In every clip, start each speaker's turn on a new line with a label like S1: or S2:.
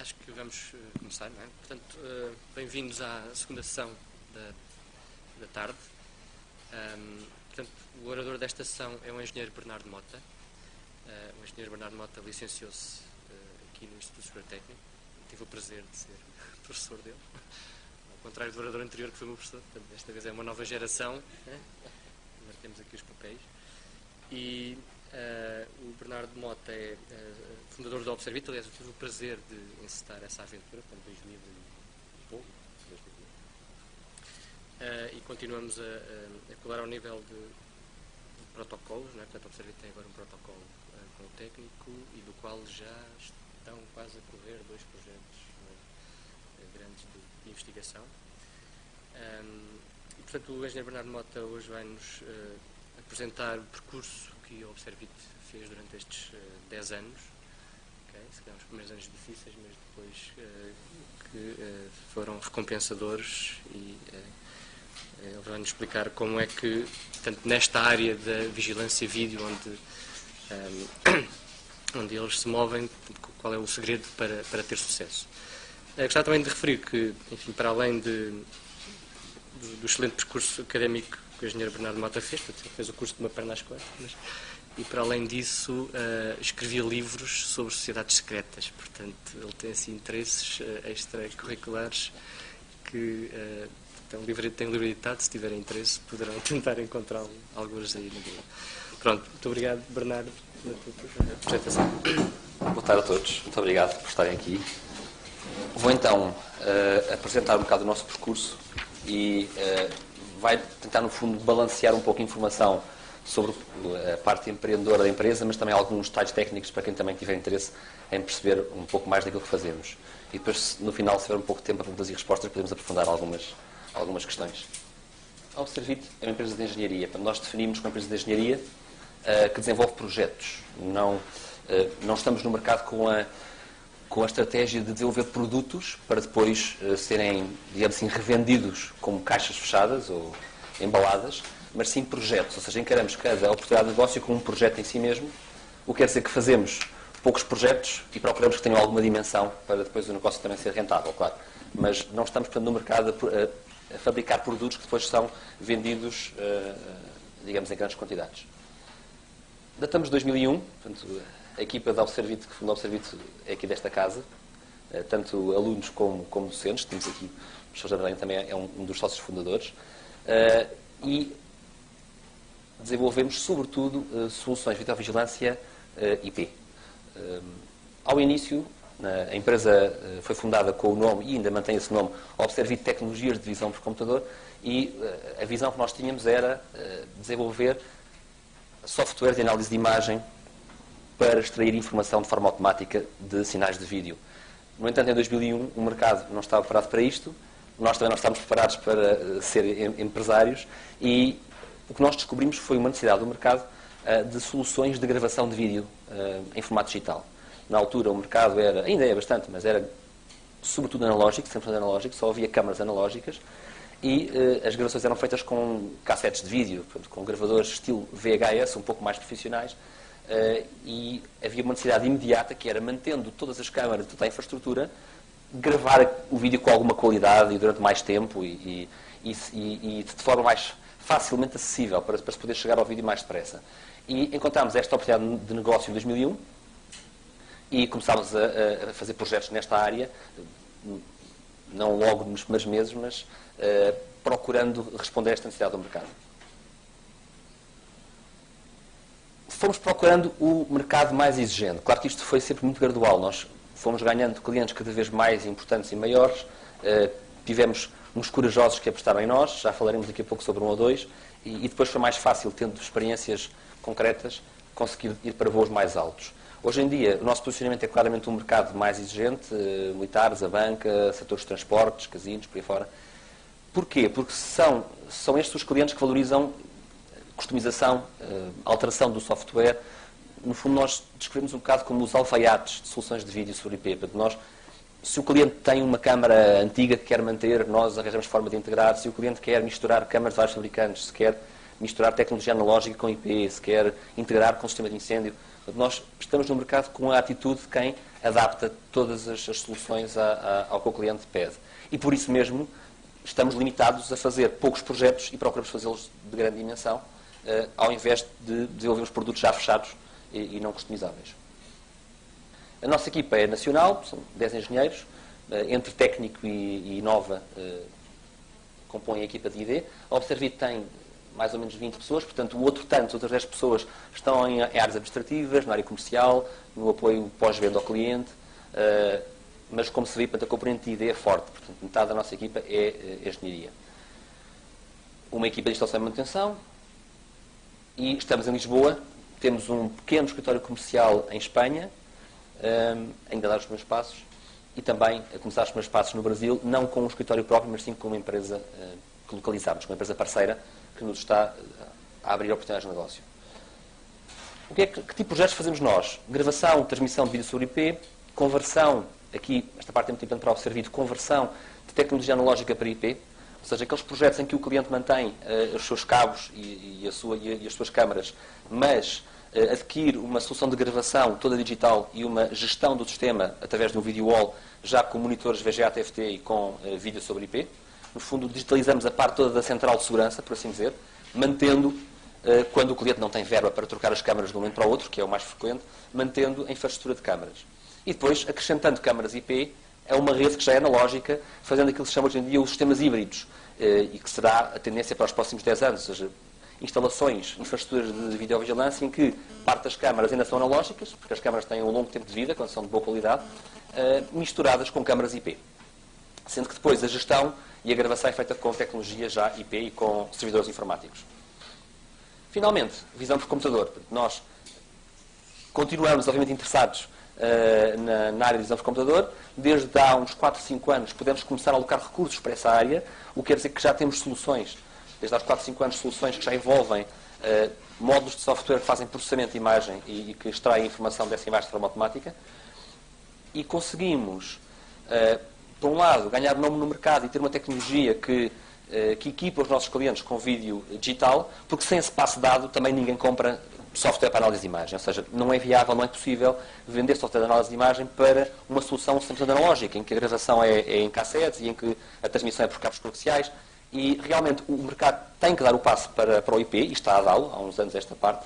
S1: acho que vamos começar, não é? Portanto, bem-vindos à segunda sessão da tarde. Portanto, o orador desta sessão é o engenheiro Bernardo Mota. O engenheiro Bernardo Mota licenciou-se aqui no Instituto Superior Técnico. Tive o prazer de ser professor dele, ao contrário do orador anterior que foi meu professor. Portanto, desta vez é uma nova geração. Agora temos aqui os papéis. E o Bernardo Mota é fundador do Observit. Aliás, eu tive o prazer de encetar essa aventura, portanto, 2000 e pouco. E continuamos a colar ao nível de protocolos, não é? Portanto, o Observit tem agora um protocolo com o técnico e do qual já estão quase a correr 2 projetos grandes de investigação. E, portanto, o engenheiro Bernardo Mota hoje vai-nos apresentar o percurso que o Observit fez durante estes 10 anos. Okay? Se calhar os primeiros anos difíceis, mas depois que foram recompensadores e ele vai-nos explicar como é que, portanto, nesta área da vigilância vídeo, onde eles se movem, qual é o segredo para ter sucesso. Gostava também de referir que, enfim, para além do excelente percurso académico que o engenheiro Bernardo Mota fez, portanto, ele fez o curso de uma perna às costas, e para além disso escrevia livros sobre sociedades secretas. Portanto, ele tem assim interesses extracurriculares que tem um livro editado. Se tiverem interesse, poderão tentar encontrá-lo alguns aí no Google. Pronto, muito obrigado, Bernardo, pela tua apresentação.
S2: Boa tarde a todos, muito obrigado por estarem aqui. Vou então apresentar um bocado o nosso percurso e vai tentar, no fundo, balancear um pouco a informação sobre a parte empreendedora da empresa, mas também alguns detalhes técnicos para quem também tiver interesse em perceber um pouco mais daquilo que fazemos. E depois, no final, se tiver um pouco de tempo para perguntas e respostas, podemos aprofundar algumas questões. A Observit é uma empresa de engenharia. Nós definimos como uma empresa de engenharia que desenvolve projetos. Não estamos no mercado com a estratégia de desenvolver produtos para depois serem, digamos assim, revendidos como caixas fechadas ou embaladas, mas sim projetos. Ou seja, encaramos cada oportunidade de negócio como um projeto em si mesmo, o que quer dizer que fazemos poucos projetos e procuramos que tenham alguma dimensão para depois o negócio também ser rentável, claro. Mas não estamos, portanto, no mercado a fabricar produtos que depois são vendidos, digamos, em grandes quantidades. Datamos de 2001, portanto, a equipa da Observit, que fundou a Observit, é aqui desta casa, tanto alunos como docentes. Temos aqui o professor José também é um dos sócios fundadores, e desenvolvemos, sobretudo, soluções de videovigilância IP. Ao início, a empresa foi fundada com o nome, e ainda mantém esse nome, Observit Tecnologias de Visão por Computador, e a visão que nós tínhamos era desenvolver software de análise de imagem para extrair informação de forma automática de sinais de vídeo. No entanto, em 2001, o mercado não estava preparado para isto, nós também não estávamos preparados para ser empresários, e o que nós descobrimos foi uma necessidade do mercado de soluções de gravação de vídeo em formato digital. Na altura, o mercado ainda é bastante, mas era sobretudo analógico, sempre analógico, só havia câmaras analógicas, e as gravações eram feitas com cassetes de vídeo, portanto, com gravadores estilo VHS, um pouco mais profissionais, e havia uma necessidade imediata, que era, mantendo todas as câmaras, toda a infraestrutura, gravar o vídeo com alguma qualidade e durante mais tempo e de forma mais facilmente acessível, para se poder chegar ao vídeo mais depressa. E encontramos esta oportunidade de negócio em 2001 e começámos a fazer projetos nesta área, não logo nos primeiros meses, mas procurando responder a esta necessidade do mercado. Fomos procurando o mercado mais exigente. Claro que isto foi sempre muito gradual. Nós fomos ganhando clientes cada vez mais importantes e maiores. Tivemos uns corajosos que apostaram em nós. Já falaremos daqui a pouco sobre um ou dois. E depois foi mais fácil, tendo experiências concretas, conseguir ir para voos mais altos. Hoje em dia, o nosso posicionamento é claramente um mercado mais exigente. Militares, a banca, setores de transportes, casinos, por aí fora. Porquê? Porque são estes os clientes que valorizam customização, alteração do software. No fundo, nós descrevemos um bocado como os alfaiates de soluções de vídeo sobre IP. Portanto, se o cliente tem uma câmara antiga que quer manter, nós arranjamos forma de integrar. Se o cliente quer misturar câmaras de vários fabricantes, se quer misturar tecnologia analógica com IP, se quer integrar com o sistema de incêndio, Nós estamos no mercado com a atitude de quem adapta todas as soluções ao que o cliente pede. E por isso mesmo estamos limitados a fazer poucos projetos e procuramos fazê-los de grande dimensão, ao invés de desenvolvermos produtos já fechados e não customizáveis. A nossa equipa é nacional, são 10 engenheiros, entre técnico e Nova compõem a equipa de ID. A Observit tem mais ou menos 20 pessoas, portanto, outras 10 pessoas estão em áreas administrativas, na área comercial, no apoio pós-venda ao cliente, mas como se vê, a componente de ID é forte, portanto, metade da nossa equipa é engenharia. Uma equipa de instalação e manutenção, e estamos em Lisboa, temos um pequeno escritório comercial em Espanha, ainda a dar os primeiros passos, e também a começar os primeiros passos no Brasil, não com um escritório próprio, mas sim com uma empresa que localizamos, com uma empresa parceira que nos está a abrir oportunidades de negócio. Que tipo de projetos fazemos nós? Gravação, transmissão de vídeo sobre IP, conversão, aqui, esta parte é muito importante para o serviço, conversão de tecnologia analógica para IP, ou seja, aqueles projetos em que o cliente mantém os seus cabos e as suas câmaras, mas adquire uma solução de gravação toda digital e uma gestão do sistema através de um video wall, já com monitores VGA TFT e com vídeo sobre IP. No fundo, digitalizamos a parte toda da central de segurança, por assim dizer, mantendo, quando o cliente não tem verba para trocar as câmaras de um momento para o outro, que é o mais frequente, mantendo a infraestrutura de câmaras. E depois, acrescentando câmaras IP, é uma rede que já é analógica, fazendo aquilo que se chama hoje em dia os sistemas híbridos, e que será a tendência para os próximos 10 anos, ou seja, instalações, infraestruturas de videovigilância em que parte das câmaras ainda são analógicas, porque as câmaras têm um longo tempo de vida, quando são de boa qualidade, misturadas com câmaras IP. Sendo que depois a gestão e a gravação é feita com tecnologia já IP e com servidores informáticos. Finalmente, visão por computador. Nós continuamos, obviamente, interessados na área de visão por computador. Desde há uns 4, 5 anos podemos começar a alocar recursos para essa área, o que quer dizer que já temos soluções, desde há uns 4, 5 anos, soluções que já envolvem módulos de software que fazem processamento de imagem e que extraem informação dessa imagem de forma automática. E conseguimos, por um lado, ganhar nome no mercado e ter uma tecnologia que equipa os nossos clientes com vídeo digital, porque sem esse passo dado também ninguém compra software para análise de imagem. Ou seja, não é viável, não é possível vender software de análise de imagem para uma solução 100% analógica, em que a gravação é em cassetes e em que a transmissão é por cabos coaxiais. E realmente o mercado tem que dar o passo para o IP, e está a dá-lo, há uns anos esta parte,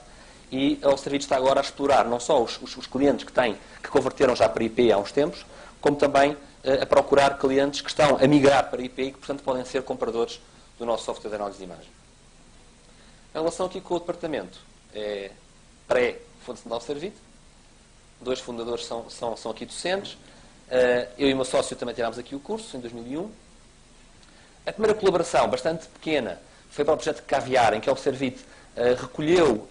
S2: e o serviço está agora a explorar não só os clientes que converteram já para IP há uns tempos, como também a procurar clientes que estão a migrar para IP e que, portanto, podem ser compradores do nosso software de análise de imagem. Em relação aqui com o departamento, é pré-Fundação da Observit, 2 fundadores são aqui docentes, eu e o meu sócio também tirámos aqui o curso, em 2001. A primeira colaboração, bastante pequena, foi para o projeto de Caviar, em que a Observit recolheu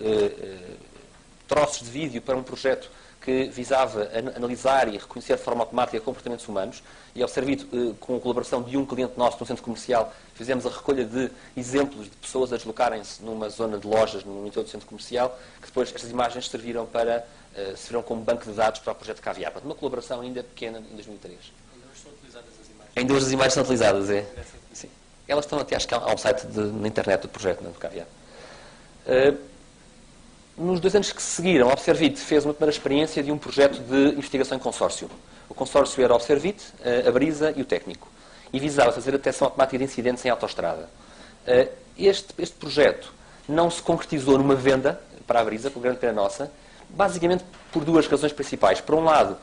S2: troços de vídeo para um projeto que visava analisar e reconhecer de forma automática comportamentos humanos. E a Observit, com a colaboração de um cliente nosso no centro comercial, fizemos a recolha de exemplos de pessoas a deslocarem-se numa zona de lojas no interior do centro comercial, que depois estas imagens serviram como banco de dados para o projeto de Caviar. Portanto, uma colaboração ainda pequena em 2003.
S1: Ainda hoje são utilizadas as imagens?
S2: Ainda hoje as imagens são utilizadas, é. Sim. Elas estão até, acho que há um site na internet do projeto, do Caviar. Nos 2 anos que se seguiram, a Observit fez uma primeira experiência de um projeto de investigação em consórcio. O consórcio era a Observit, a Brisa e o técnico. E visava fazer a detecção automática de incidentes em autoestrada. Este projeto não se concretizou numa venda para a Brisa, por grande pena nossa, basicamente por 2 razões principais. Por um lado,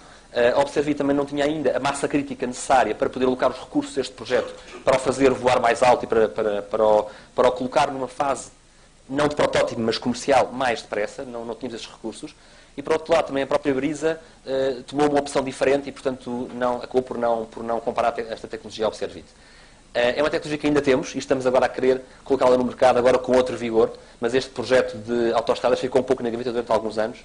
S2: a Observit também não tinha ainda a massa crítica necessária para poder alocar os recursos deste projeto para o fazer voar mais alto e para o colocar numa fase não de protótipo, mas comercial, mais depressa, não tínhamos esses recursos. E, por outro lado, também a própria Brisa tomou uma opção diferente e, portanto, acabou por não comparar esta tecnologia ao Observit. É uma tecnologia que ainda temos e estamos agora a querer colocá-la no mercado, agora com outro vigor, mas este projeto de autoestradas ficou um pouco na gaveta durante alguns anos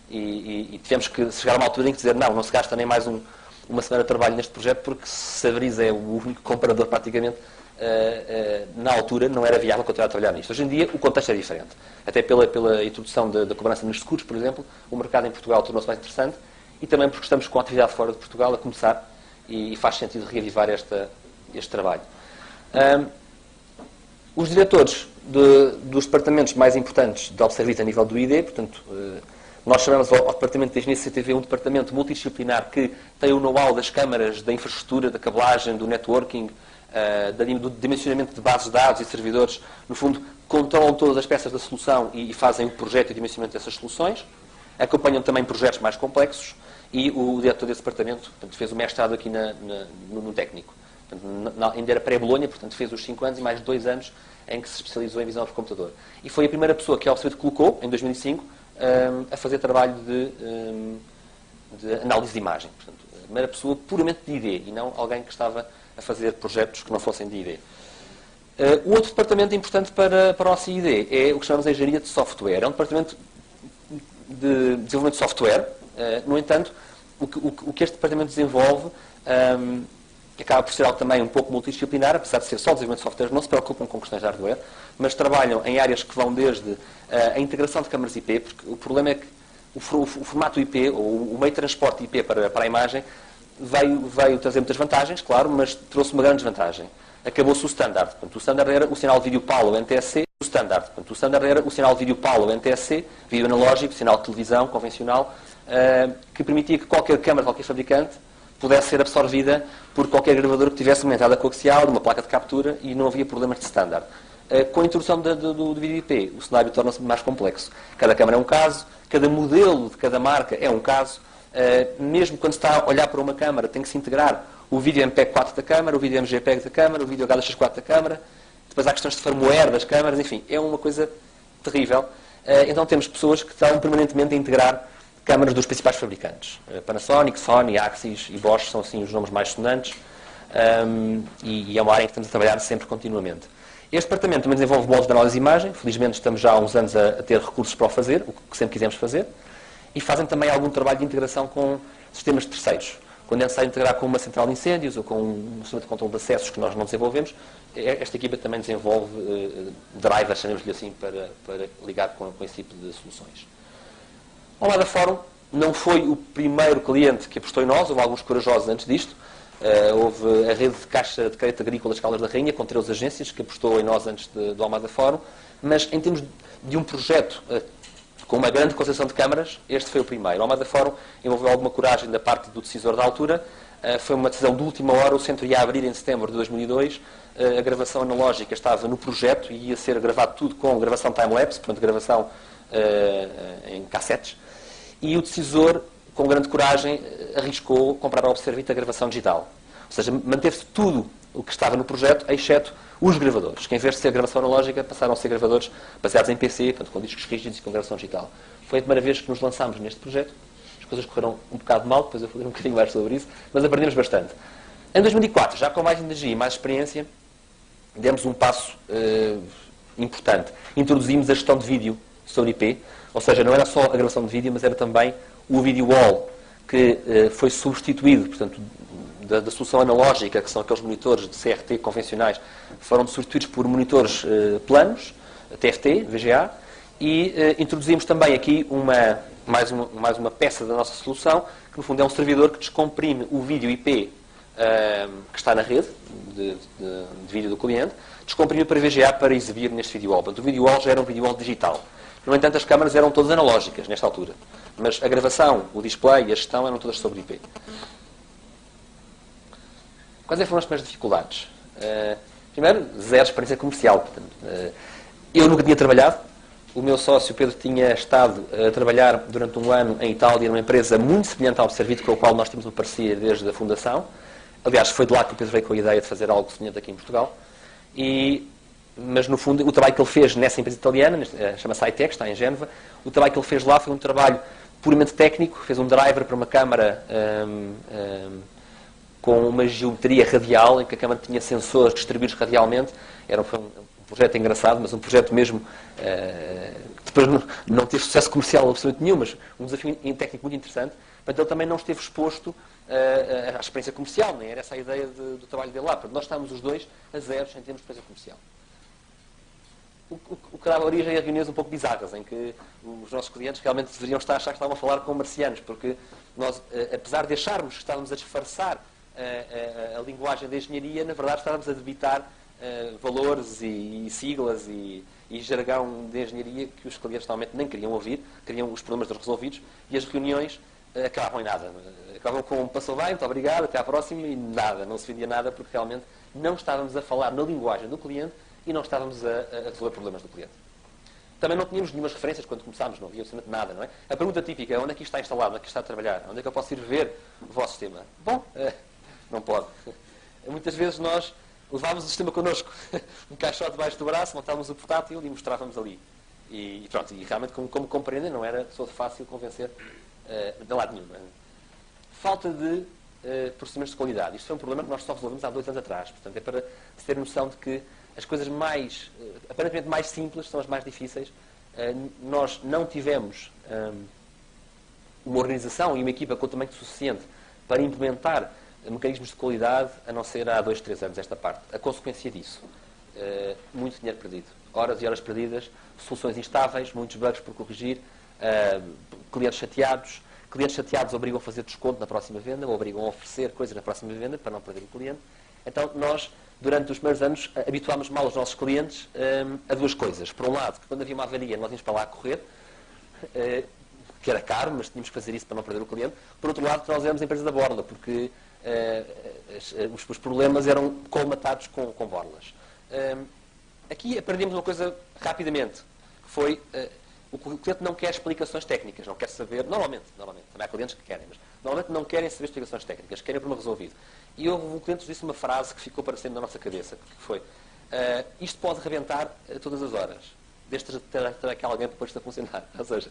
S2: e tivemos que chegar a uma altura em que dizer não se gasta nem mais uma semana de trabalho neste projeto, porque se a Brisa é o único comprador praticamente, na altura não era viável continuar a trabalhar nisto. Hoje em dia o contexto é diferente. Até pela introdução da cobrança nos seguros, por exemplo, o mercado em Portugal tornou-se mais interessante e também porque estamos com a atividade fora de Portugal a começar e faz sentido reavivar este trabalho. Os diretores dos departamentos mais importantes da Observit a nível do ID, portanto, Nós chamamos ao Departamento de Engenharia CCTV um departamento multidisciplinar que tem o know-how das câmaras, da infraestrutura, da cablagem, do networking, do dimensionamento de bases de dados e servidores. No fundo, controlam todas as peças da solução e fazem o projeto e o dimensionamento dessas soluções. Acompanham também projetos mais complexos e o diretor desse departamento, portanto, fez o mestrado aqui no técnico. Portanto, ainda era pré-Bolonha, portanto fez os 5 anos e mais 2 anos em que se especializou em visão por computador. E foi a primeira pessoa que a Observit colocou, em 2005, a fazer trabalho de análise de imagem. Portanto, a primeira pessoa puramente de ID e não alguém que estava a fazer projetos que não fossem de ID. O outro departamento importante para a nossa ID é o que chamamos de engenharia de software. É um departamento de desenvolvimento de software. No entanto, o que este departamento desenvolve acaba por ser algo também um pouco multidisciplinar, apesar de ser só desenvolvimento de software, não se preocupam com questões de hardware, mas trabalham em áreas que vão desde a integração de câmaras IP, porque o problema é que o formato IP, ou o meio de transporte IP para a imagem, veio trazer muitas vantagens, claro, mas trouxe uma grande desvantagem. Acabou-se o standard. Portanto, o standard era o sinal de vídeo PAL ou NTSC. O standard era o sinal de vídeo PAL ou NTSC, vídeo analógico, sinal de televisão convencional, que permitia que qualquer câmara, qualquer fabricante, pudesse ser absorvida por qualquer gravador que tivesse uma entrada coaxial, uma placa de captura, e não havia problemas de standard. Com a introdução do vídeo IP, o cenário torna-se mais complexo. Cada câmara é um caso, cada modelo de cada marca é um caso. Mesmo quando se está a olhar para uma câmara, tem que se integrar o vídeo MPEG-4 da câmara, o vídeo MGPEG da câmara, o vídeo HDX4 da câmara. Depois há questões de firmware das câmaras, enfim, é uma coisa terrível. Então temos pessoas que estão permanentemente a integrar câmaras dos principais fabricantes. Panasonic, Sony, Axis e Bosch são assim os nomes mais sonantes, e é uma área em que estamos a trabalhar sempre continuamente. Este departamento também desenvolve modos de análise de imagem. Felizmente estamos já há uns anos a ter recursos para o fazer, o que sempre quisemos fazer. E fazem também algum trabalho de integração com sistemas de terceiros. Quando é necessário integrar com uma central de incêndios ou com um sistema de controle de acessos que nós não desenvolvemos, esta equipa também desenvolve drivers, chamemos-lhe assim, para ligar com esse tipo de soluções. Ao lado da Fórum, não foi o primeiro cliente que apostou em nós, houve alguns corajosos antes disto. Houve a rede de Caixa de Crédito Agrícola das Caldas da Rainha, com 13 agências, que apostou em nós antes do Almada Fórum. Mas em termos de um projeto com uma grande concentração de câmaras, este foi o primeiro. O Almada Fórum envolveu alguma coragem da parte do decisor da altura. Foi uma decisão de última hora, o centro ia abrir em setembro de 2002. A gravação analógica estava no projeto e ia ser gravado tudo com gravação time-lapse, portanto gravação em cassetes. E o decisor, com grande coragem, arriscou comprar ao Observit a gravação digital. Ou seja, manteve-se tudo o que estava no projeto, exceto os gravadores, que em vez de ser gravação analógica, passaram a ser gravadores baseados em PC, portanto, com discos rígidos e com gravação digital. Foi a primeira vez que nos lançámos neste projeto. As coisas correram um bocado mal, depois eu vou falar um bocadinho mais sobre isso, mas aprendemos bastante. Em 2004, já com mais energia e mais experiência, demos um passo importante. Introduzimos a gestão de vídeo sobre IP, ou seja, não era só a gravação de vídeo, mas era também o video wall, que foi substituído, portanto, da solução analógica, que são aqueles monitores de CRT convencionais, foram substituídos por monitores planos, TFT, VGA, e introduzimos também aqui mais uma peça da nossa solução, que no fundo é um servidor que descomprime o vídeo IP que está na rede de vídeo do cliente, descomprime para VGA para exibir neste video wall. Portanto, o video wall já era um video wall digital. No entanto, as câmaras eram todas analógicas nesta altura, mas a gravação, o display e a gestão eram todas sobre IP. Quais foram as primeiras dificuldades? Primeiro, zero experiência comercial. Portanto, eu nunca tinha trabalhado. O meu sócio, Pedro, tinha estado a trabalhar durante um ano em Itália, numa empresa muito semelhante ao Observit, com a qual nós temos uma parceria desde a fundação. Aliás, foi de lá que o Pedro veio com a ideia de fazer algo semelhante aqui em Portugal. Mas, no fundo, o trabalho que ele fez nessa empresa italiana, chama-se iTech, está em Génova, o trabalho que ele fez lá foi um trabalho puramente técnico. Fez um driver para uma câmara com uma geometria radial, em que a câmara tinha sensores distribuídos radialmente. Foi um projeto engraçado, mas um projeto mesmo que depois não teve sucesso comercial absolutamente nenhum, mas um desafio técnico muito interessante. Portanto, ele também não esteve exposto à experiência comercial, nem era essa a ideia do trabalho dele lá. Portanto, nós estávamos os dois a zeros em termos de experiência comercial. O que dava origem a reuniões um pouco bizarras, em que os nossos clientes realmente deveriam estar a achar que estavam a falar com marcianos, porque nós, apesar de acharmos que estávamos a disfarçar a linguagem da engenharia, na verdade estávamos a debitar valores e siglas e jargão de engenharia que os clientes normalmente nem queriam ouvir, queriam os problemas resolvidos, e as reuniões acabavam em nada. Acabavam com passou bem, muito obrigado, até à próxima, e nada, não se vendia nada, porque realmente não estávamos a falar na linguagem do cliente e não estávamos a resolver problemas do cliente. Também não tínhamos nenhumas referências quando começámos, não havia absolutamente nada, não é? A pergunta típica é: onde é que isto está instalado, onde é que isto está a trabalhar, onde é que eu posso ir ver o vosso sistema? Bom, não pode. Muitas vezes nós levávamos o sistema connosco, um caixote debaixo do braço, montávamos o portátil e mostrávamos ali. E pronto, e realmente, como compreendem, não era só fácil convencer de lado nenhum. Não é? Falta de procedimentos de qualidade. Isto foi um problema que nós só resolvemos há 2 anos atrás. Portanto, é para se ter noção de que as coisas aparentemente mais simples são as mais difíceis. Nós não tivemos uma organização e uma equipa com tamanho suficiente para implementar mecanismos de qualidade, a não ser há 2, 3 anos esta parte. A consequência disso, muito dinheiro perdido. Horas e horas perdidas, soluções instáveis, muitos bugs por corrigir, clientes chateados. Clientes chateados obrigam a fazer desconto na próxima venda, ou obrigam a oferecer coisas na próxima venda para não perder o cliente. Então, nós, durante os primeiros anos, habituámos mal os nossos clientes a 2 coisas. Por um lado, que quando havia uma avaria, nós íamos para lá a correr, que era caro, mas tínhamos que fazer isso para não perder o cliente. Por outro lado, nós éramos a empresa da borla, porque os problemas eram colmatados com borlas. Aqui aprendemos uma coisa rapidamente, que foi: o cliente não quer explicações técnicas, não quer saber, normalmente, também há clientes que querem, mas normalmente não querem saber explicações técnicas, querem o problema resolvido. E um cliente nos disse uma frase que ficou para sempre na nossa cabeça, que foi: isto pode rebentar a todas as horas, desde ter aqui alguém para pôr-isto a funcionar. Ou seja,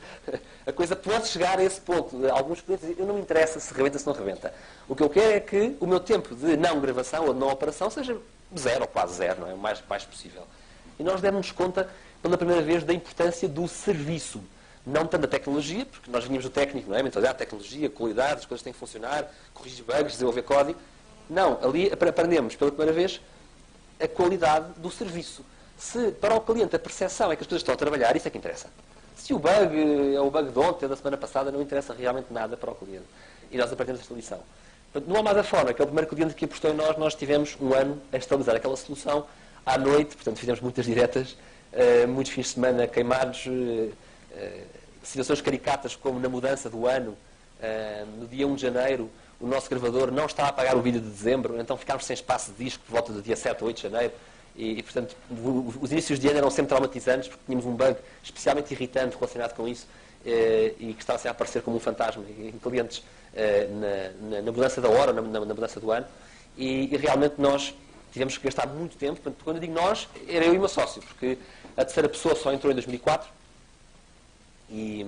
S2: a coisa pode chegar a esse ponto. Alguns clientes dizem: eu não me interessa se rebenta ou se não rebenta. O que eu quero é que o meu tempo de não gravação ou de não operação seja 0 ou quase 0, não é? O mais possível. E nós demos-nos conta, pela primeira vez, da importância do serviço. Não tanto da tecnologia, porque nós vinhamos do técnico, não é? Mentalidade, tecnologia, qualidade, as coisas têm que funcionar, corrigir bugs, desenvolver código. Não, ali aprendemos pela primeira vez a qualidade do serviço. Se para o cliente a percepção é que as coisas estão a trabalhar, isso é que interessa. Se o bug é o bug de ontem ou da semana passada, não interessa realmente nada para o cliente. E nós aprendemos esta lição. No Amada Fona, que é o primeiro cliente que apostou em nós, nós tivemos um ano a estabilizar aquela solução à noite, portanto fizemos muitas diretas, muitos fins de semana queimados, situações caricatas como na mudança do ano, no dia 1 de janeiro, o nosso gravador não estava a pagar o vídeo de dezembro, então ficámos sem espaço de disco por volta do dia 7 ou 8 de janeiro. E, portanto, os inícios de ano eram sempre traumatizantes, porque tínhamos um bug especialmente irritante relacionado com isso, e que estava sempre a aparecer como um fantasma em clientes na mudança da hora, na mudança do ano. E realmente nós tivemos que gastar muito tempo. Portanto, quando eu digo nós, era eu e o meu sócio, porque a terceira pessoa só entrou em 2004 e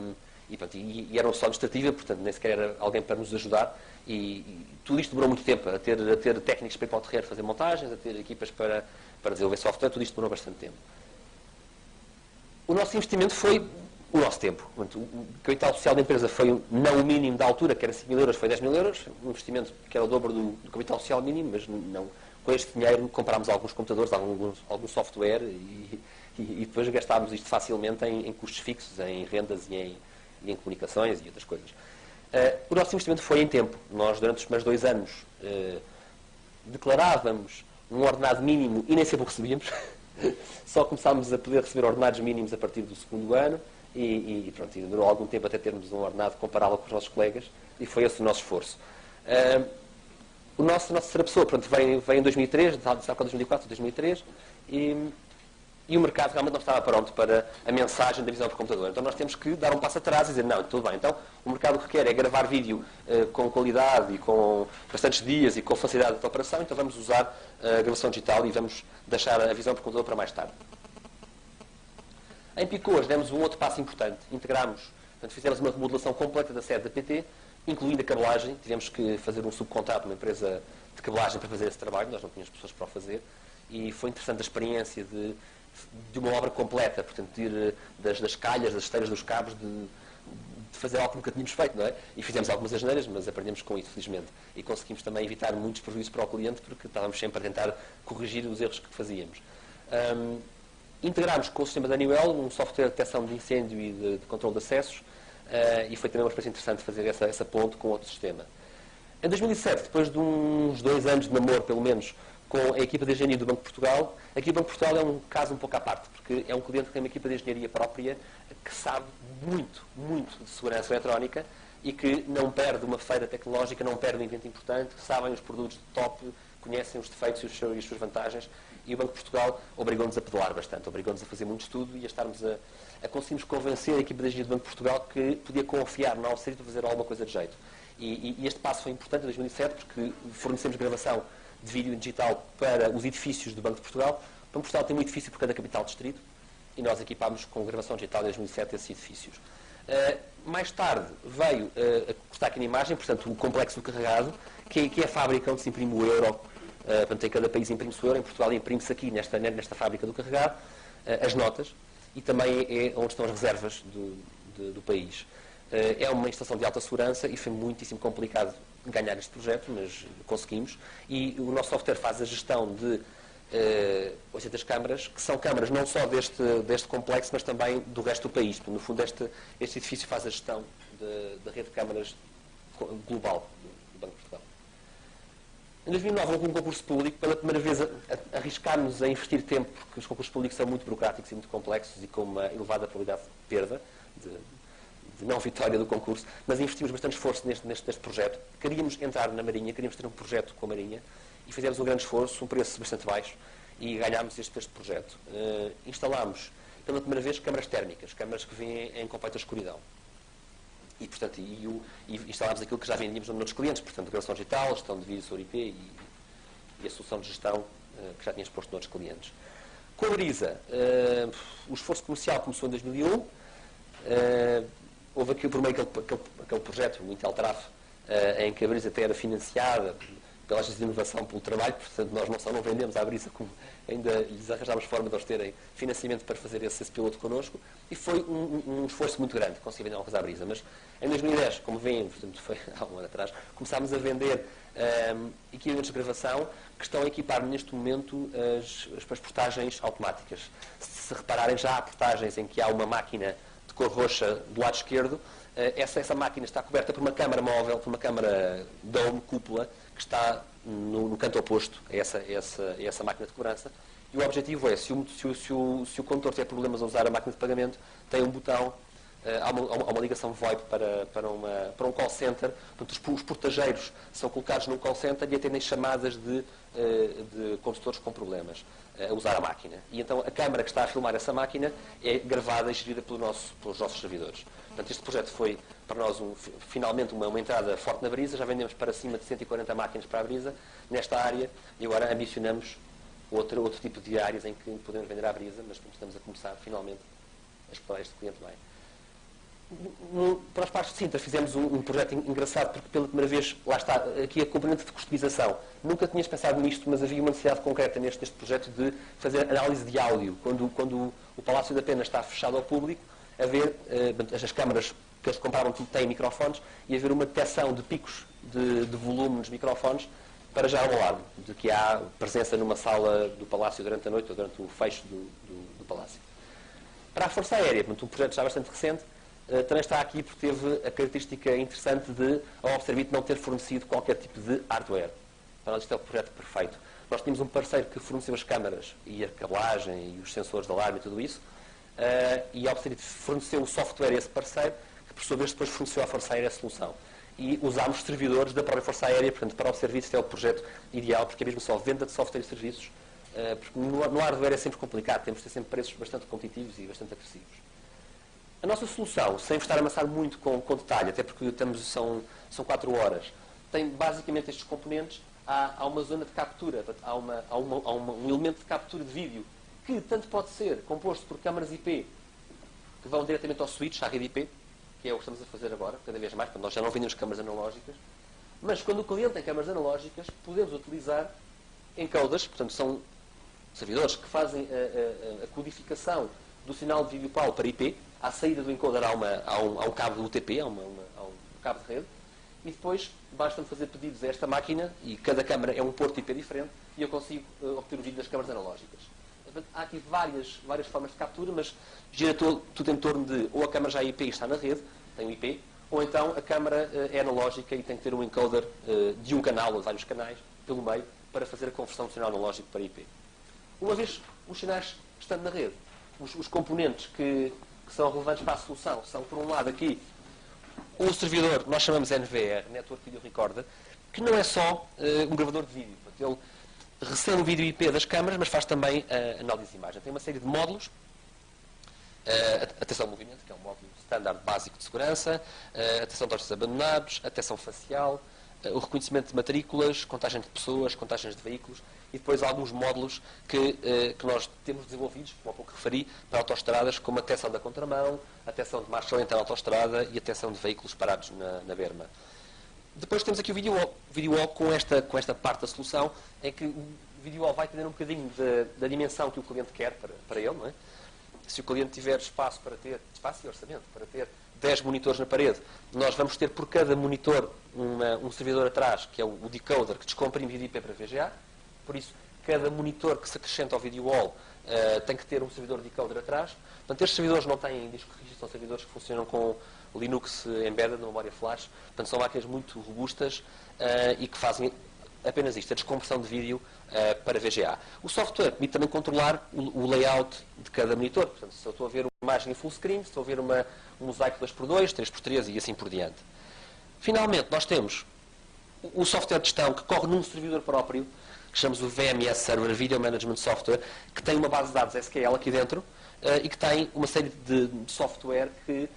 S2: era só administrativa, portanto nem sequer era alguém para nos ajudar. E tudo isto demorou muito tempo, a ter técnicos para ir para o terreiro fazer montagens, a ter equipas para desenvolver software, tudo isto demorou bastante tempo. O nosso investimento foi o nosso tempo. Portanto, o capital social da empresa foi não o mínimo da altura, que era 5 mil euros, foi 10 mil euros, um investimento que era o dobro do capital social mínimo, mas não, com este dinheiro comprámos alguns computadores, algum software e depois gastámos isto facilmente em custos fixos, em rendas e em comunicações e outras coisas. O nosso investimento foi em tempo. Nós, durante os primeiros 2 anos, declarávamos um ordenado mínimo e nem sempre o recebíamos. Só começámos a poder receber ordenados mínimos a partir do 2º ano e demorou algum tempo até termos um ordenado comparável com os nossos colegas e foi esse o nosso esforço. A nossa terceira pessoa, pronto, veio em 2003, de 2004 a 2003 e o mercado realmente não estava pronto para a mensagem da visão por computador. Então nós temos que dar um passo atrás e dizer: não, tudo bem, então o mercado o que quer é gravar vídeo com qualidade e com bastantes dias e com facilidade de operação, então vamos usar a gravação digital e vamos deixar a visão por computador para mais tarde. Em Picoas demos um outro passo importante, integramos, portanto, fizemos uma remodelação completa da sede da PT, incluindo a cabelagem. Tivemos que fazer um subcontrato, uma empresa de cabelagem para fazer esse trabalho, nós não tínhamos pessoas para o fazer, e foi interessante a experiência de uma obra completa, portanto, de ir das calhas, das esteiras, dos cabos, de fazer algo que nunca tínhamos feito, não é? E fizemos algumas asneiras, mas aprendemos com isso, felizmente. E conseguimos também evitar muitos prejuízos para o cliente, porque estávamos sempre a tentar corrigir os erros que fazíamos. Integramos com o sistema da Honeywell um software de detecção de incêndio e de controle de acessos, e foi também uma experiência interessante fazer essa ponte com outro sistema. Em 2007, depois de uns 2 anos de namoro, pelo menos, com a equipa de engenharia do Banco de Portugal. Aqui o Banco de Portugal é um caso um pouco à parte, porque é um cliente que tem uma equipa de engenharia própria que sabe muito, muito de segurança eletrónica e que não perde uma feira tecnológica, não perde um evento importante, sabem os produtos de top, conhecem os defeitos e as suas vantagens. E o Banco de Portugal obrigou-nos a pedalar bastante, obrigou-nos a fazer muito estudo e a estarmos a conseguirmos convencer a equipa de engenharia do Banco de Portugal que podia confiar na Observit para fazer alguma coisa de jeito. E este passo foi importante em 2007 porque fornecemos gravação de vídeo digital para os edifícios do Banco de Portugal. O Banco de Portugal tem um edifício por cada capital distrito e nós equipámos com gravação digital em 2007 esses edifícios. Mais tarde veio a está aqui na imagem, portanto, o complexo do carregado, que é a fábrica onde se imprime o euro. Portanto, em cada país imprime-se o euro, em Portugal imprime-se aqui nesta fábrica do carregado as notas e também é onde estão as reservas do país. É uma instalação de alta segurança e foi muitíssimo complicado ganhar este projeto, mas conseguimos. E o nosso software faz a gestão de 800 câmaras, que são câmaras não só deste complexo, mas também do resto do país. No fundo, este edifício faz a gestão da rede de câmaras global do Banco de Portugal. Em 2009 houve um concurso público, pela primeira vez arriscámos a investir tempo, porque os concursos públicos são muito burocráticos e muito complexos e com uma elevada probabilidade de perda, de não vitória do concurso, mas investimos bastante esforço neste projeto. Queríamos entrar na Marinha, queríamos ter um projeto com a Marinha e fizemos um grande esforço, um preço bastante baixo e ganhámos este projeto. Instalámos pela primeira vez câmaras térmicas, câmaras que vêm em completa escuridão. E, portanto, instalámos aquilo que já vendíamos noutros clientes, portanto, gravação digital, gestão de vídeo sobre IP e a solução de gestão que já tínhamos posto noutros clientes. Com a Brisa, o esforço comercial começou em 2001. Houve aqui por meio aquele projeto, o Intel Traf, em que a Brisa até era financiada pela Agência de Inovação pelo trabalho, portanto, nós não só não vendemos à Brisa, como ainda lhes arranjámos forma de eles terem financiamento para fazer esse piloto connosco, e foi um esforço muito grande conseguir vender uma coisa à Brisa. Mas em 2010, como veem, portanto, foi há um ano atrás, começámos a vender equipamentos de gravação que estão a equipar neste momento as portagens automáticas. Se repararem, já há portagens em que há uma máquina de cor roxa do lado esquerdo, essa máquina está coberta por uma câmara móvel, por uma câmara dome, cúpula, que está no canto oposto a essa máquina de cobrança. E o objetivo é, se o condutor tiver problemas a usar a máquina de pagamento, tem um botão, há uma ligação VoIP para um call center. Portanto, os portageiros são colocados num call center e atendem chamadas de condutores com problemas a usar a máquina. E então a câmara que está a filmar essa máquina é gravada e gerida pelos nossos servidores. Portanto, este projeto foi para nós finalmente uma entrada forte na Brisa. Já vendemos para cima de 140 máquinas para a Brisa nesta área e agora ambicionamos outro tipo de áreas em que podemos vender à Brisa, mas estamos a começar finalmente a explorar este cliente bem. Para as partes de Sintra fizemos um projeto engraçado porque pela primeira vez, lá está, aqui a componente de customização. Nunca tínhamos pensado nisto, mas havia uma necessidade concreta neste projeto de fazer análise de áudio. Quando o Palácio da Pena está fechado ao público, haver as câmaras que eles compraram têm microfones e haver uma detecção de picos de volume nos microfones para gerar um alarme de que há presença numa sala do Palácio durante a noite ou durante o fecho do Palácio. Para a Força Aérea, um projeto já bastante recente, também está aqui porque teve a característica interessante de a Observit não ter fornecido qualquer tipo de hardware. Para nós isto é o projeto perfeito. Nós tínhamos um parceiro que forneceu as câmaras e a cabelagem e os sensores de alarme e tudo isso, e a Observit forneceu o software a esse parceiro, que por sua vez depois forneceu à Força Aérea a solução. E usámos servidores da própria Força Aérea, portanto, para a Observit isto é o projeto ideal, porque é mesmo só venda de software e serviços, porque no hardware é sempre complicado, temos de ter sempre preços bastante competitivos e bastante agressivos. A nossa solução, sem estar a amassar muito com detalhe, até porque são 4 horas, tem basicamente estes componentes. Há uma zona de captura, há um elemento de captura de vídeo que tanto pode ser composto por câmaras IP que vão diretamente ao switch, à rede IP, que é o que estamos a fazer agora, cada vez mais, porque nós já não vendemos câmaras analógicas, mas quando o cliente tem câmaras analógicas, podemos utilizar encoders, portanto são servidores que fazem a codificação do sinal de vídeo PAL para IP. À saída do encoder há um cabo do UTP, há um cabo de rede, e depois basta-me fazer pedidos a esta máquina, e cada câmara é um porto IP diferente, e eu consigo obter o vídeo das câmaras analógicas. Há aqui várias formas de captura, mas gira tudo em torno de ou a câmara já IP está na rede, tem o IP, ou então a câmara é analógica e tem que ter um encoder de um canal ou de vários canais pelo meio para fazer a conversão do sinal analógico para IP. Uma vez os sinais estando na rede, os componentes que são relevantes para a solução são, por um lado, aqui, o servidor, nós chamamos NVR, Network Video Recorder, que não é só um gravador de vídeo. Ele recebe o vídeo IP das câmaras, mas faz também análise de imagem. Tem uma série de módulos. Atenção ao movimento, que é um módulo standard básico de segurança, atenção de objetos abandonados, atenção facial, o reconhecimento de matrículas, contagem de pessoas, contagens de veículos e depois alguns módulos que nós temos desenvolvidos, como há pouco referi, para autoestradas, como a detecção da contramão, a detecção de marcha lenta na autoestrada e a detecção de veículos parados na berma. Depois temos aqui o video wall. O video wall com esta parte da solução, em que o video wall vai depender um bocadinho da dimensão que o cliente quer para ele, não é? Se o cliente tiver espaço e orçamento para ter 10 monitores na parede, nós vamos ter por cada monitor um servidor atrás, que é o decoder, que descomprime vídeo IP para VGA. Por isso, cada monitor que se acrescenta ao video wall tem que ter um servidor decoder atrás. Portanto, estes servidores não têm disco rígido, são servidores que funcionam com Linux embedded na memória flash. Portanto, são máquinas muito robustas e que fazem apenas isto, a descompressão de vídeo para VGA. O software permite também controlar o layout de cada monitor. Portanto, se eu estou a ver uma imagem em full screen, se estou a ver um mosaico 2x2, 3x3 e assim por diante. Finalmente, nós temos o software de gestão que corre num servidor próprio, que chamamos o VMS Server Video Management Software, que tem uma base de dados SQL aqui dentro e que tem uma série de software que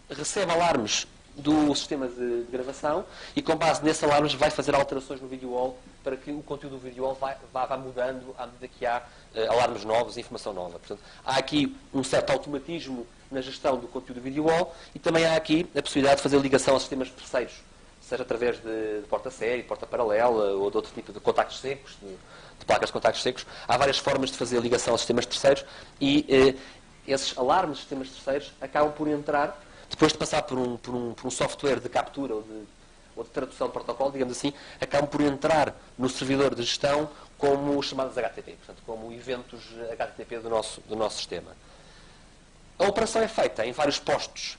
S2: recebe alarmes do sistema de gravação e com base nesses alarmes vai fazer alterações no video wall para que o conteúdo do video wall vá mudando à medida que há alarmes novos e informação nova. Portanto, há aqui um certo automatismo na gestão do conteúdo do video wall e também há aqui a possibilidade de fazer ligação a sistemas terceiros, seja através de porta série, porta paralela ou de outro tipo de contactos secos, de placas de contactos secos. Há várias formas de fazer ligação a sistemas terceiros e esses alarmes de sistemas terceiros acabam por entrar, depois de passar por um software de captura ou de tradução de protocolo, digamos assim, acabam por entrar no servidor de gestão como chamadas HTTP, portanto, como eventos HTTP do nosso sistema. A operação é feita em vários postos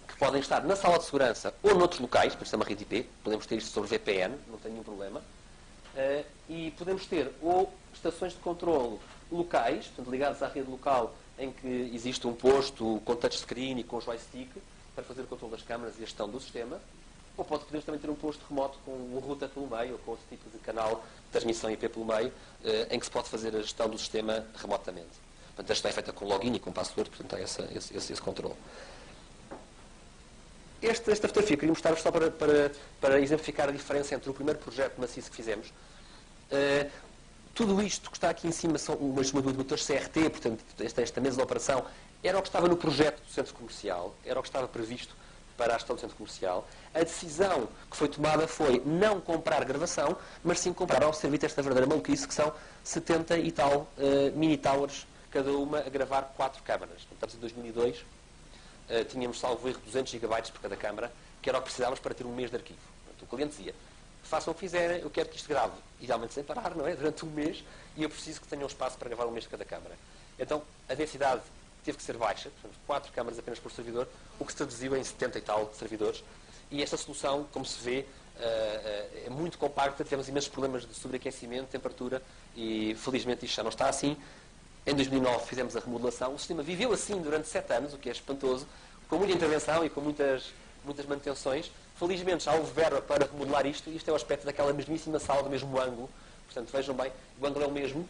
S2: que podem estar na sala de segurança ou noutros locais, por isso é uma rede IP, podemos ter isto sobre VPN, não tem nenhum problema, e podemos ter ou estações de controle locais, portanto, ligadas à rede local, em que existe um posto com touchscreen e com joystick para fazer o controle das câmaras e a gestão do sistema, ou podemos também ter um posto remoto com um router pelo meio ou com outro tipo de canal de transmissão IP pelo meio, em que se pode fazer a gestão do sistema remotamente. Portanto, a gestão é feita com login e com password, portanto, há esse controle. Esta fotografia queria mostrar só para exemplificar a diferença entre o primeiro projeto maciço que fizemos. Tudo isto que está aqui em cima são umas motores CRT, portanto, esta mesa de operação, era o que estava no projeto do centro comercial, era o que estava previsto para a gestão do centro comercial. A decisão que foi tomada foi não comprar gravação, mas sim comprar ao serviço esta verdadeira maluquice, que são 70 e tal mini towers, cada uma a gravar 4 câmaras. Portanto, estamos em 2002, tínhamos, salvo erro, 200 GB por cada câmara, que era o que precisávamos para ter um mês de arquivo. Portanto, o cliente dizia: façam o que fizerem, eu quero que isto grave, idealmente sem parar, não é? Durante um mês, e eu preciso que tenham espaço para gravar um mês de cada câmara. Então, a densidade teve que ser baixa, portanto, 4 câmaras apenas por servidor, o que se traduziu em 70 e tal servidores. E esta solução, como se vê, é muito compacta, tivemos imensos problemas de sobreaquecimento, temperatura, e felizmente isto já não está assim. Em 2009 fizemos a remodelação, o sistema viveu assim durante 7 anos, o que é espantoso, com muita intervenção e com muitas manutenções. Felizmente já houve verba para remodelar isto, e isto é o aspecto daquela mesmíssima sala do mesmo ângulo. Portanto, vejam bem, o ângulo é o mesmo,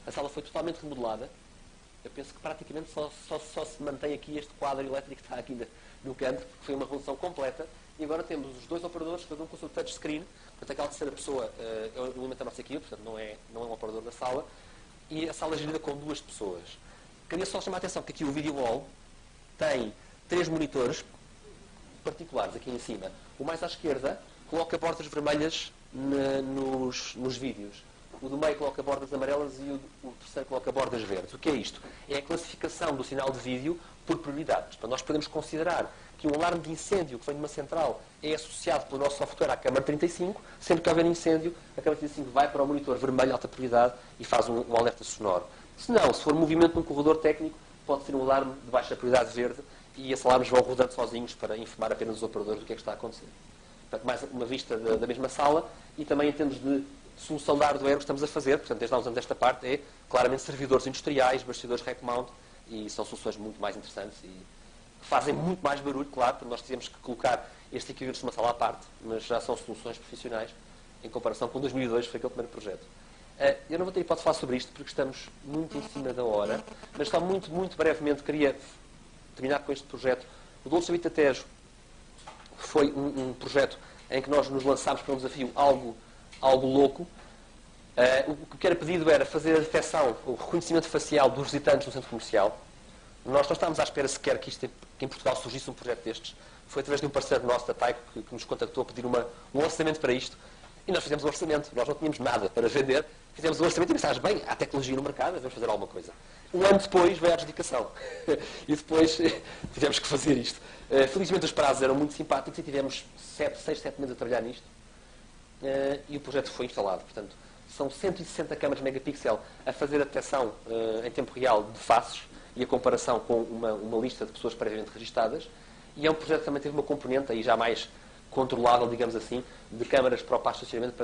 S2: a sala foi totalmente remodelada. Eu penso que praticamente só se mantém aqui este quadro elétrico que está aqui no canto, porque foi uma revolução completa. E agora temos os 2 operadores, cada um com o seu touchscreen, portanto aquela terceira pessoa é o elemento da nossa equipe, portanto não é um operador da sala, e a sala é gerida com 2 pessoas. Queria só chamar a atenção que aqui o video wall tem 3 monitores particulares aqui em cima. O mais à esquerda coloca bordas vermelhas nos vídeos. O do meio coloca bordas amarelas e o terceiro coloca bordas verdes. O que é isto? É a classificação do sinal de vídeo por prioridades. Então, nós podemos considerar que um alarme de incêndio que vem de uma central é associado pelo nosso software à câmara 35, sendo que, ao haver incêndio, a câmara 35 vai para o monitor vermelho, alta prioridade, e faz um alerta sonoro. Se não, se for movimento num corredor técnico, pode ser um alarme de baixa prioridade verde, e esses alarmes vão rodando sozinhos para informar apenas os operadores do que é que está a acontecer. Portanto, mais uma vista da mesma sala e também em termos de solução de hardware que estamos a fazer, portanto, desde há uns anos esta parte, é claramente servidores industriais, bastidores rack mount, e são soluções muito mais interessantes e fazem muito mais barulho, claro, porque nós tivemos que colocar estes equipamentos numa sala à parte, mas já são soluções profissionais em comparação com 2002, que foi aquele primeiro projeto. Eu não vou ter hipótese de falar sobre isto porque estamos muito em cima da hora, mas só muito, muito brevemente queria terminar com este projeto. O Dolce Vita Tejo foi um projeto em que nós nos lançámos para um desafio algo louco. O que era pedido era fazer a detecção, o reconhecimento facial dos visitantes no centro comercial. Nós não estávamos à espera sequer que em Portugal surgisse um projeto destes. Foi através de um parceiro nosso, da Taiko, que nos contactou a pedir um orçamento para isto. E nós fizemos um orçamento. Nós não tínhamos nada para vender. Fizemos um orçamento e pensámos, bem, há tecnologia no mercado, devemos fazer alguma coisa. Um ano depois veio a adjudicação. E depois tivemos que fazer isto. Felizmente os prazos eram muito simpáticos e tivemos 6, 7 meses a trabalhar nisto. E o projeto foi instalado. Portanto, são 160 câmaras megapixel a fazer a detecção em tempo real de faces e a comparação com uma lista de pessoas previamente registadas. E é um projeto que também teve uma componente aí já mais controlável, digamos assim, de câmaras para o parque de estacionamento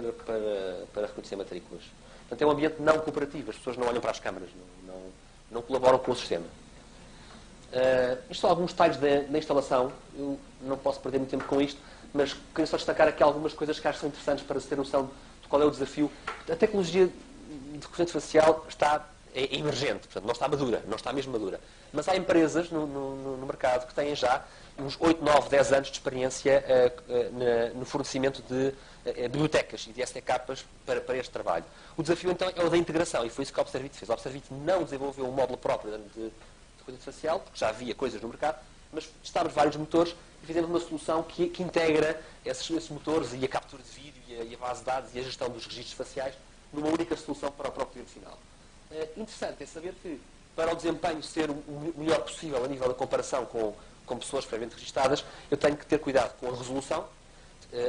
S2: para reconhecer matrículas. Portanto, é um ambiente não cooperativo. As pessoas não olham para as câmaras, não colaboram com o sistema. Isto são alguns detalhes da instalação. Eu não posso perder muito tempo com isto, mas queria só destacar aqui algumas coisas que acho que são interessantes para se ter noção de qual é o desafio. A tecnologia de reconhecimento facial é emergente, portanto, não está madura, não está mesmo madura. Mas há empresas no mercado que têm já uns 8, 9, 10 anos de experiência no fornecimento de bibliotecas e de SDKs para este trabalho. O desafio, então, é o da integração, e foi isso que a Observit fez. A Observit não desenvolveu um módulo próprio de reconhecimento facial, porque já havia coisas no mercado, mas testámos vários motores e fizemos uma solução que integra esses motores e a captura de vídeo e a base de dados e a gestão dos registros faciais numa única solução para o próprio cliente final. Interessante é saber que, para o desempenho ser o melhor possível a nível da comparação com pessoas previamente registadas, eu tenho que ter cuidado com a resolução.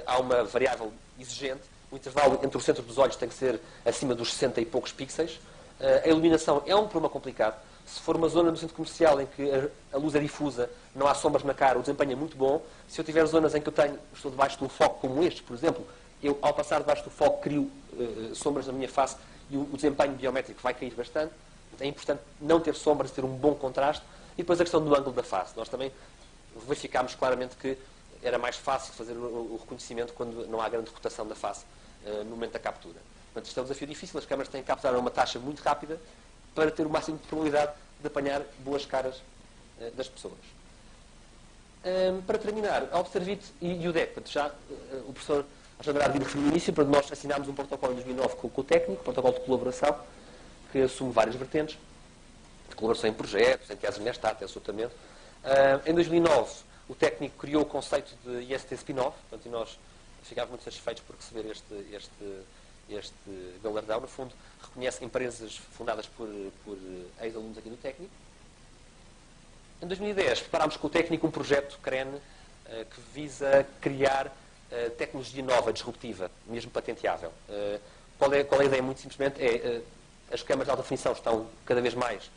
S2: Há uma variável exigente. O intervalo entre o centro dos olhos tem que ser acima dos 60 e poucos pixels. A iluminação é um problema complicado. Se for uma zona no centro comercial em que a luz é difusa, não há sombras na cara, o desempenho é muito bom. Se eu tiver zonas em que estou debaixo de um foco como este, por exemplo, eu, ao passar debaixo do foco, crio sombras na minha face e o desempenho biométrico vai cair bastante. É importante não ter sombras, ter um bom contraste. E depois a questão do ângulo da face. Nós também verificámos claramente que era mais fácil fazer o reconhecimento quando não há grande rotação da face no momento da captura. Portanto, isto é um desafio difícil. As câmaras têm que capturar a uma taxa muito rápida para ter o máximo de probabilidade de apanhar boas caras das pessoas. Para terminar, a Observit e o DEC. Portanto, já o professor Andrade referiu no início, para nós assinámos um protocolo em 2009 com o técnico, protocolo de colaboração, que assume várias vertentes, de colaboração em projetos, em teatros Nestat, absolutamente. Em 2009, o técnico criou o conceito de IST Spin-off, portanto, e nós ficámos muito satisfeitos por receber este galardão. No fundo, reconhece empresas fundadas por ex-alunos aqui do técnico. Em 2010, preparámos com o técnico um projeto CREN que visa criar tecnologia nova, disruptiva, mesmo patenteável. Qual é a ideia? Muito simplesmente as câmaras de alta definição estão cada vez mais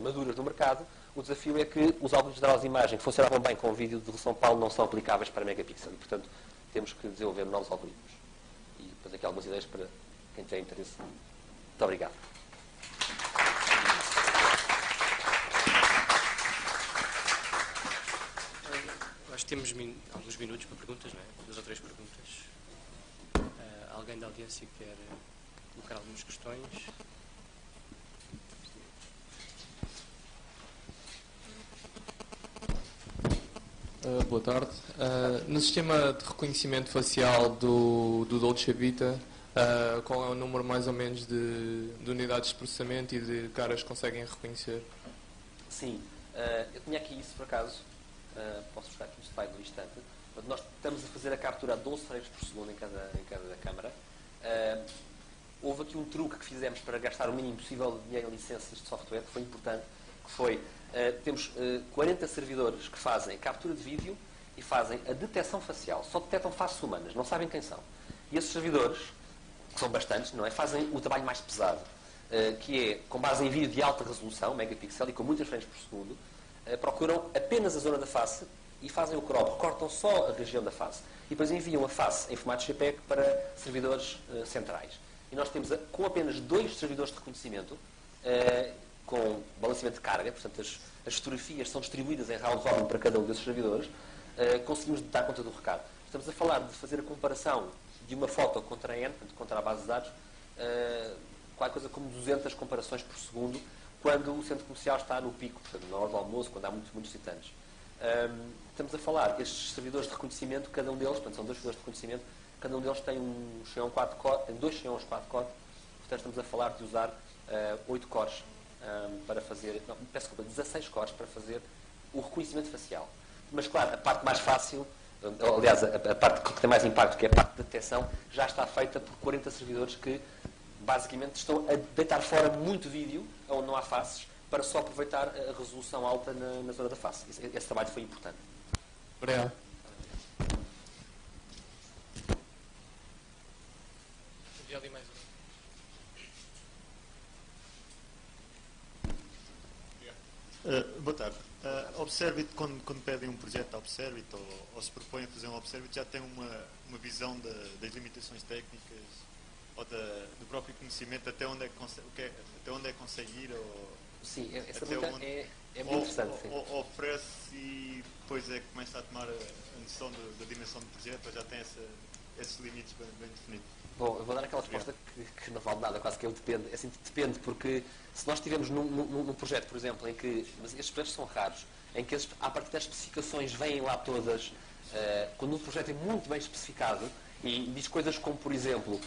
S2: maduras no mercado. O desafio é que os algoritmos de análise de imagem que funcionavam bem com o vídeo de São Paulo não são aplicáveis para megapixel. E, portanto, temos que desenvolver novos algoritmos. E depois aqui algumas ideias para quem tiver interesse. Muito obrigado.
S1: Nós temos alguns minutos para perguntas, não é? 2 ou 3 perguntas. Alguém da audiência quer colocar algumas questões?
S3: Boa tarde. No sistema de reconhecimento facial do Dolce Vita, qual é o número mais ou menos de unidades de processamento e de caras que conseguem reconhecer?
S2: Sim, eu tinha aqui isso por acaso. Posso buscar aqui um slide no instante. Nós estamos a fazer a captura a 12 frames por segundo em cada câmara. Houve aqui um truque que fizemos para gastar o mínimo possível de dinheiro em licenças de software, que foi importante, que foi, temos 40 servidores que fazem captura de vídeo e fazem a detecção facial. Só detectam faces humanas, não sabem quem são. E esses servidores, que são bastantes, não é, fazem o trabalho mais pesado, que é, com base em vídeo de alta resolução, megapixel, e com muitas frames por segundo, procuram apenas a zona da face e fazem o crop, recortam só a região da face. E depois enviam a face em formato JPEG para servidores centrais. E nós temos, com apenas 2 servidores de reconhecimento, com balanceamento de carga, portanto as fotografias são distribuídas em round robin para cada um desses servidores, conseguimos dar conta do recado. Estamos a falar de fazer a comparação de uma foto contra a N, portanto, contra a base de dados, qualquer coisa como 200 comparações por segundo, quando o centro comercial está no pico, portanto, na hora do almoço, quando há muitos visitantes. Estamos a falar, estes servidores de reconhecimento, cada um deles, portanto, são 2 servidores de reconhecimento, cada um deles tem um Xeon 4 core, tem 2 Xeons 4 core, portanto, estamos a falar de usar 8 cores para fazer, não, peço desculpa, 16 cores para fazer o reconhecimento facial. Mas, claro, a parte mais fácil, aliás, a parte que tem mais impacto, que é a parte da detecção, já está feita por 40 servidores que, basicamente, estão a deitar fora muito vídeo, onde não há faces, para só aproveitar a resolução alta na zona da face. Esse trabalho foi importante.
S3: Obrigado.
S4: Boa tarde. Observit, quando pedem um projeto a Observit ou se propõem a fazer um Observit, já tem uma visão das limitações técnicas ou do próprio conhecimento, até onde é conseguir?
S2: Sim, essa pergunta é muito interessante.
S4: Ou oferece e depois é que começa a tomar a noção da dimensão do projeto, ou já tem esses limites bem definidos?
S2: Bom, eu vou dar aquela resposta que não vale nada, quase que depende. Assim, depende, porque se nós estivermos num projeto, por exemplo, em que, mas estes projetos são raros, em que a partir das especificações vêm lá todas, quando um projeto é muito bem especificado e diz coisas como, por exemplo,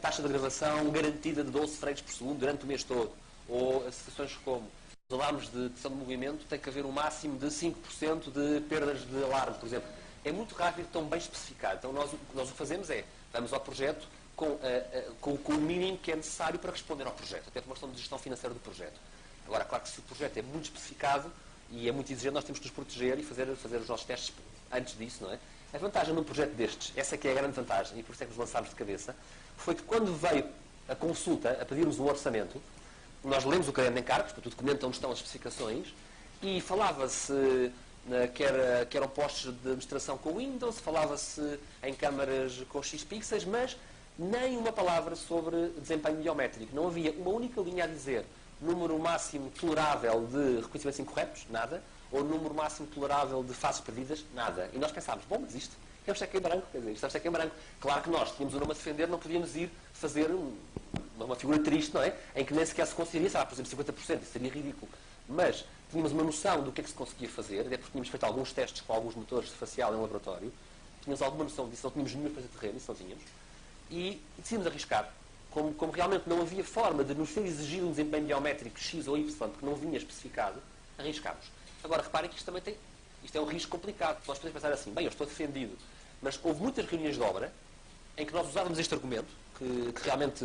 S2: taxa de gravação garantida de 12 frames por segundo durante o mês todo, ou situações como os alarmes de detecção de movimento tem que haver um máximo de 5% de perdas de alarme, por exemplo. É muito rápido, tão bem especificado. Então nós o que fazemos é, vamos ao projeto com o mínimo que é necessário para responder ao projeto, até por uma questão de gestão financeira do projeto. Agora, claro que se o projeto é muito especificado e é muito exigente, nós temos que nos proteger e fazer os nossos testes antes disso, não é? A vantagem num projeto destes, essa que é a grande vantagem, e por isso é que nos lançámos de cabeça, foi que quando veio a consulta a pedir-nos um orçamento, nós lemos o caderno de encargos, portanto, o documento onde estão as especificações, e falava-se que eram postos de administração com Windows, falava-se em câmaras com X pixels, mas nem uma palavra sobre desempenho biométrico. Não havia uma única linha a dizer número máximo tolerável de reconhecimentos incorretos, nada, ou número máximo tolerável de faces perdidas, nada. E nós pensámos, bom, mas isto é um cheque em branco, quer dizer, isto é um cheque em branco. Claro que nós tínhamos o nome a defender, não podíamos ir fazer uma figura triste, não é? Em que nem sequer se conseguiria, por exemplo, 50%, isso seria ridículo. Mas tínhamos uma noção do que é que se conseguia fazer, até porque tínhamos feito alguns testes com alguns motores de facial em laboratório, tínhamos alguma noção disso, não tínhamos nenhuma coisa de terreno, isso não tínhamos, e decidimos arriscar. Como realmente não havia forma de nos ser exigido um desempenho biométrico X ou Y, porque não vinha especificado, arriscámos. Agora, reparem que isto também isto é um risco complicado. Nós podemos pensar assim, bem, eu estou defendido, mas houve muitas reuniões de obra em que nós usávamos este argumento, que realmente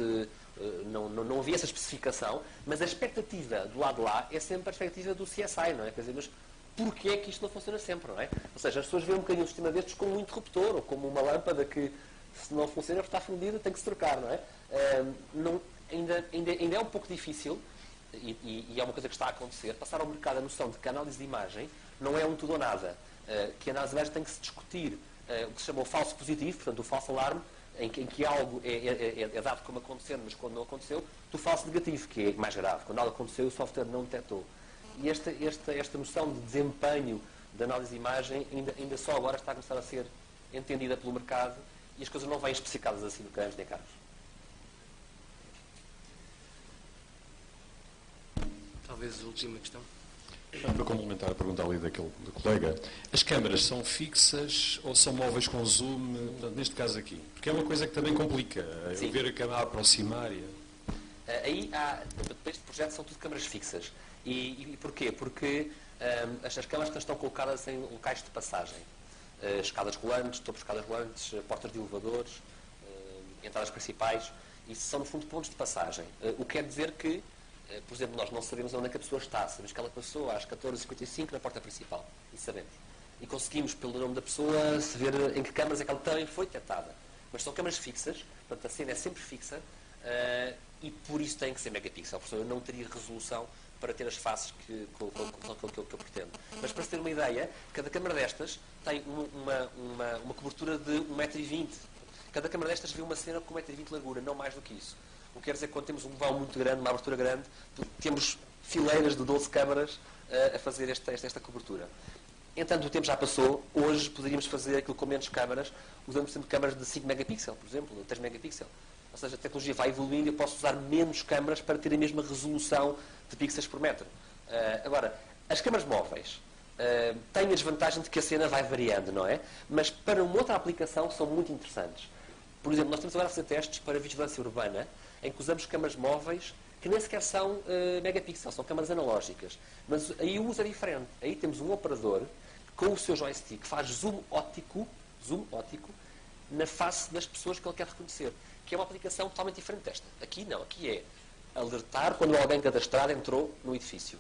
S2: não havia essa especificação, mas a expectativa do lado de lá é sempre a expectativa do CSI, não é? Quer dizer, mas porquê é que isto não funciona sempre, não é? Ou seja, as pessoas veem um bocadinho um sistema destes como um interruptor, ou como uma lâmpada que, se não funciona, está fundida, tem que se trocar, não é? Ainda é um pouco difícil, e é uma coisa que está a acontecer, passar ao mercado a noção de que a análise de imagem não é um tudo ou nada, que a análise de imagem tem que se discutir o que se chama o falso positivo, portanto o falso alarme, em que algo é dado como acontecendo, mas quando não aconteceu, do falso negativo, que é mais grave, quando algo aconteceu e o software não detectou. E esta noção de desempenho da análise de imagem ainda só agora está a começar a ser entendida pelo mercado e as coisas não vêm especificadas assim no caderno de encargos.
S1: Talvez a última questão.
S5: Para complementar a pergunta ali do colega, as câmaras são fixas ou são móveis com zoom, portanto, neste caso aqui? Porque é uma coisa que também complica, eu ver a câmara aproximar.
S2: Aí este projeto são tudo câmaras fixas. E porquê? Porque as câmaras estão colocadas em locais de passagem. Escadas rolantes, topos de escadas rolantes, portas de elevadores, entradas principais. Isso são, no fundo, pontos de passagem. O que quer dizer que, por exemplo, nós não sabemos onde é que a pessoa está. Sabemos que ela passou às 14h55 na porta principal. Isso sabemos. E conseguimos, pelo nome da pessoa, ver em que câmaras é que ela também foi detectada. Mas são câmaras fixas, portanto a cena é sempre fixa, e por isso tem que ser megapixel. A pessoa não teria resolução para ter as faces que eu pretendo. Mas para se ter uma ideia, cada câmara destas tem uma cobertura de 1,20 m. Cada câmara destas vê uma cena com 1,20 m de largura, não mais do que isso. O que quer dizer que quando temos um vão muito grande, uma abertura grande, temos fileiras de 12 câmaras a fazer esta cobertura. Entanto, o tempo já passou. Hoje poderíamos fazer aquilo com menos câmaras, usando sempre câmaras de 5 megapixels, por exemplo, 3 megapixels. Ou seja, a tecnologia vai evoluindo e eu posso usar menos câmaras para ter a mesma resolução de pixels por metro. Agora, as câmaras móveis têm a desvantagem de que a cena vai variando, não é? Mas para uma outra aplicação são muito interessantes. Por exemplo, nós estamos agora a fazer testes para vigilância urbana, em que usamos câmaras móveis que nem sequer são megapixels, são câmaras analógicas. Mas aí o uso é diferente. Aí temos um operador com o seu joystick que faz zoom óptico na face das pessoas que ele quer reconhecer, que é uma aplicação totalmente diferente desta. Aqui não, aqui é alertar quando alguém cadastrado entrou no edifício.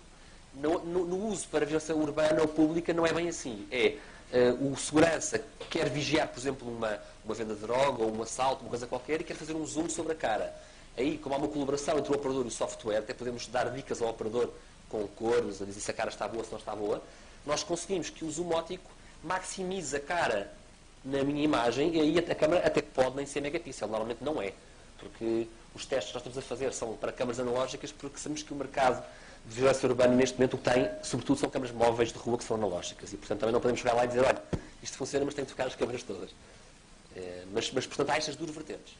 S2: No uso para vigilância urbana ou pública não é bem assim. É o segurança que quer vigiar, por exemplo, uma venda de droga ou um assalto, uma coisa qualquer, e quer fazer um zoom sobre a cara. Aí, como há uma colaboração entre o operador e o software, até podemos dar dicas ao operador com cores, a dizer se a cara está boa, se não está boa, nós conseguimos que o zoom óptico maximize a cara na minha imagem, e aí a câmera até pode nem ser megapixel, normalmente não é. Porque os testes que nós estamos a fazer são para câmaras analógicas, porque sabemos que o mercado de vigilância urbana neste momento o que tem, sobretudo, são câmaras móveis de rua que são analógicas. E, portanto, também não podemos chegar lá e dizer, olha, isto funciona, mas tem que tocar as câmaras todas. Mas, portanto, há estas duas vertentes.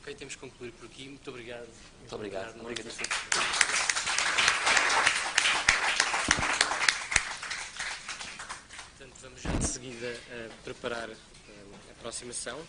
S1: Ok, temos que concluir por aqui. Muito obrigado.
S2: Muito obrigado. Obrigadíssimo.
S1: Portanto, vamos já de seguida preparar a próxima sessão.